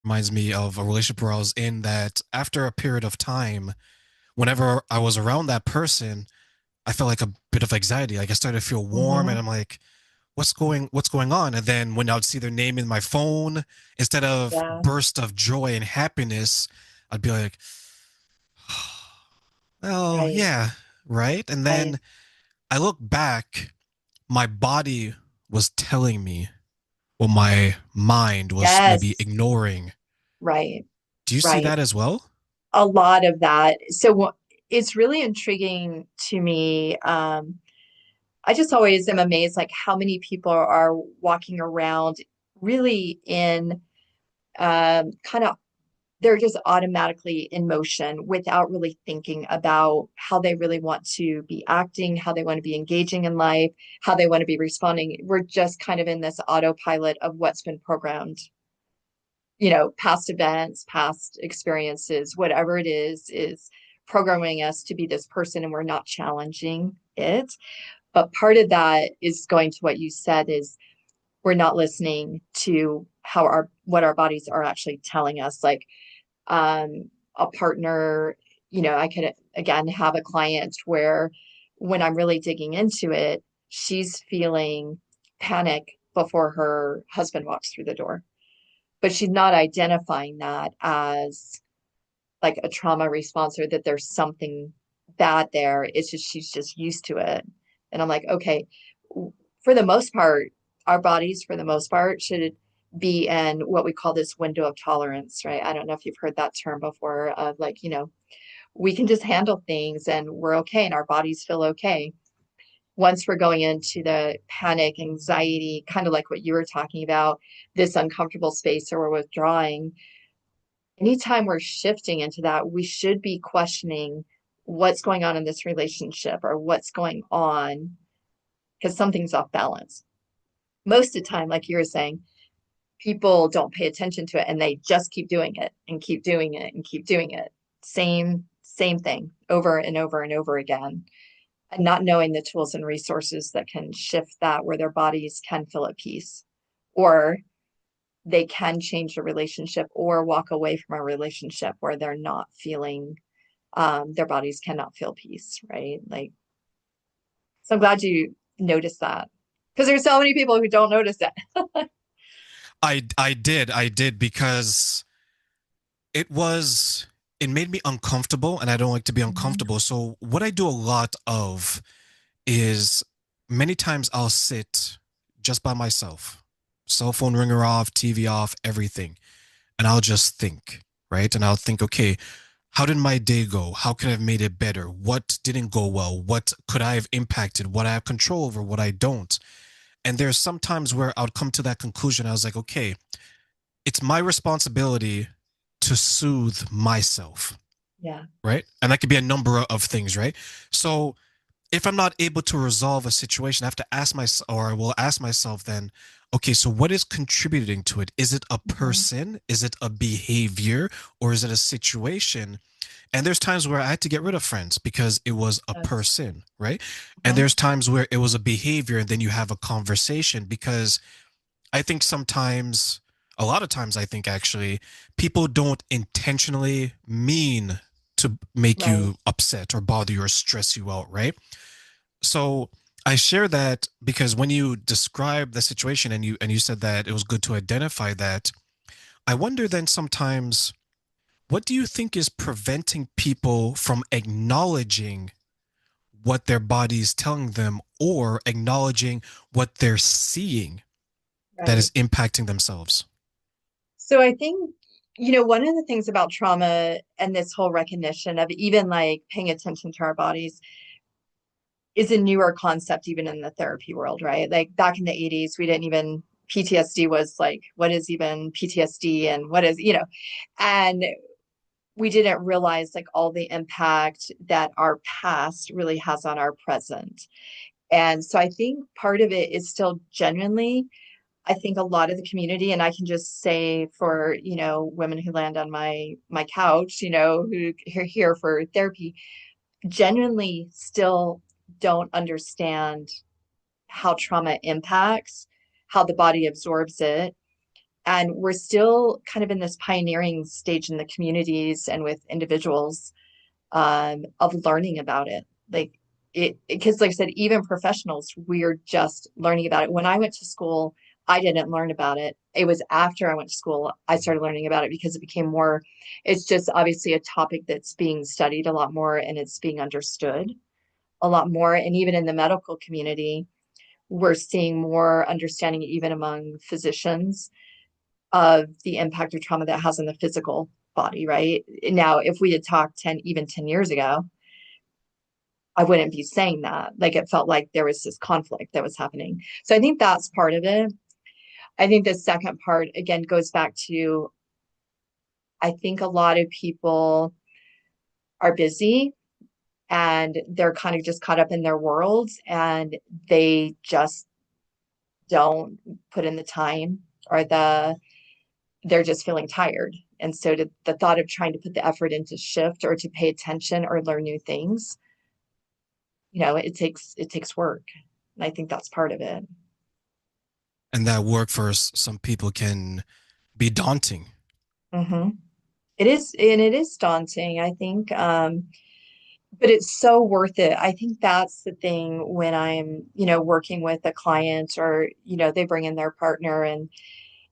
reminds me of a relationship where I was in that after a period of time, whenever I was around that person, I felt like a bit of anxiety. Like I started to feel warm and Hmm. I'm like, what's going on? And then when I would see their name in my phone, instead of Yeah. burst of joy and happiness, I'd be like, oh Right. yeah, right. And Right. then I look back, my body was telling me what my mind was maybe Yes. ignoring. Right. Do you see Right. that as well? A lot of that. It's really intriguing to me. I just always am amazed, like how many people are walking around really in kind of they're just automatically in motion without really thinking about how they really want to be acting, how they want to be engaging in life, how they want to be responding. We're just kind of in this autopilot of what's been programmed, past events, past experiences, whatever it is programming us to be this person and we're not challenging it. But part of that is going to what you said is we're not listening to how our what our bodies are actually telling us. Like a partner, I could again have a client where when I'm really digging into it, she's feeling panic before her husband walks through the door, but she's not identifying that as like a trauma response or that there's something bad there. It's just she's just used to it. And I'm like, okay, for the most part, our bodies, for the most part, should be in what we call this window of tolerance, right? I don't know if you've heard that term before of like, we can just handle things and we're okay and our bodies feel okay. Once we're going into the panic, anxiety, kind of like what you were talking about, this uncomfortable space or we're withdrawing, anytime we're shifting into that, we should be questioning what's going on in this relationship or what's going on because something's off balance. Most of the time, like you were saying, people don't pay attention to it and they just keep doing it and keep doing it and keep doing it. Same thing over and over and over again. And not knowing the tools and resources that can shift that where their bodies can feel at peace or they can change the relationship or walk away from a relationship where they're not feeling their bodies cannot feel peace, right? Like, so I'm glad you noticed that because there's so many people who don't notice it. I did because it was it made me uncomfortable and I don't like to be Mhm. uncomfortable. So what I do a lot of is many times I'll sit just by myself, cell phone ringer off, TV off, everything, and I'll just think, right? And I'll think, okay, how did my day go? How could I have made it better? What didn't go well? What could I have impacted? What I have control over, what I don't. And there's some times where I would come to that conclusion. I was like, okay, it's my responsibility to soothe myself, Yeah. right? And that could be a number of things, right? So if I'm not able to resolve a situation, I have to ask myself, or I will ask myself then, okay, so what is contributing to it? Is it a Mhm. person? Is it a behavior? Or is it a situation? And there's times where I had to get rid of friends because it was a Yes. person, right? And Uh-huh. there's times where it was a behavior and then you have a conversation because I think sometimes, a lot of times, I think actually, people don't intentionally mean to make Right. you upset or bother you or stress you out, right? So I share that because when you describe the situation and you said that it was good to identify that, I wonder then sometimes what do you think is preventing people from acknowledging what their body is telling them or acknowledging what they're seeing that is Right. impacting themselves? So I think, one of the things about trauma and this whole recognition of even like paying attention to our bodies is a newer concept, even in the therapy world, right? Like back in the 80s, we didn't even, PTSD was like, what is even PTSD and what is, and we didn't realize like all the impact that our past really has on our present. And so I think part of it is still genuinely, I think a lot of the community, and I can just say for, women who land on my couch, who are here for therapy, genuinely still don't understand how trauma impacts, how the body absorbs it, And we're still kind of in this pioneering stage in the communities and with individuals of learning about it. Like because like I said, even professionals, we're just learning about it. When I went to school, I didn't learn about it. It was after I went to school, I started learning about it because it became more, it's just obviously a topic that's being studied a lot more and it's being understood a lot more. And even in the medical community, we're seeing more understanding, even among physicians, of the impact of trauma that has on the physical body, right? Now, if we had talked 10, even 10 years ago, I wouldn't be saying that. Like it felt like there was this conflict that was happening. So I think that's part of it. I think the second part, again, goes back to I think a lot of people are busy and they're kind of just caught up in their worlds and they just don't put in the time or they're just feeling tired. And so the thought of trying to put the effort into shift or to pay attention or learn new things, it takes work. And I think that's part of it. And that work for some people can be daunting. Hmm. It is, and it is daunting, I think. But it's so worth it. I think that's the thing when I'm, working with a client or, they bring in their partner and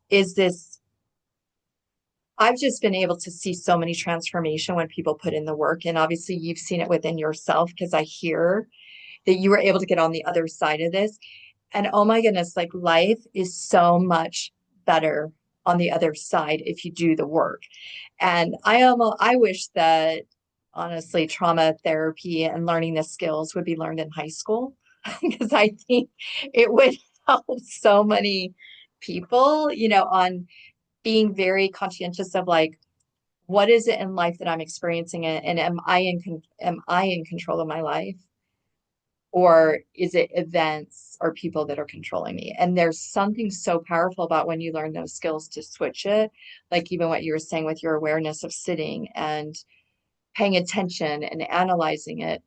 is this, I've just been able to see so many transformation when people put in the work. And obviously you've seen it within yourself because I hear that you were able to get on the other side of this. And oh my goodness, like life is so much better on the other side if you do the work. And I wish that honestly trauma therapy and learning the skills would be learned in high school because I think it would help so many people, on being very conscientious of like what is it in life that I'm experiencing and am I in control of my life? Or is it events or people that are controlling me? And there's something so powerful about when you learn those skills to switch it, like even what you were saying with your awareness of sitting and paying attention and analyzing it.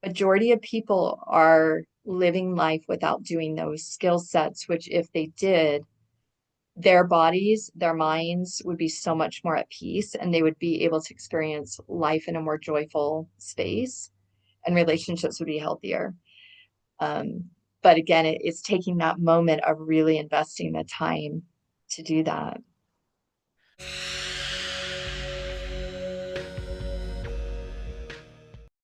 Majority of people are living life without doing those skill sets, which if they did, their bodies, their minds would be so much more at peace and they would be able to experience life in a more joyful space and relationships would be healthier. But again, it's taking that moment of really investing the time to do that.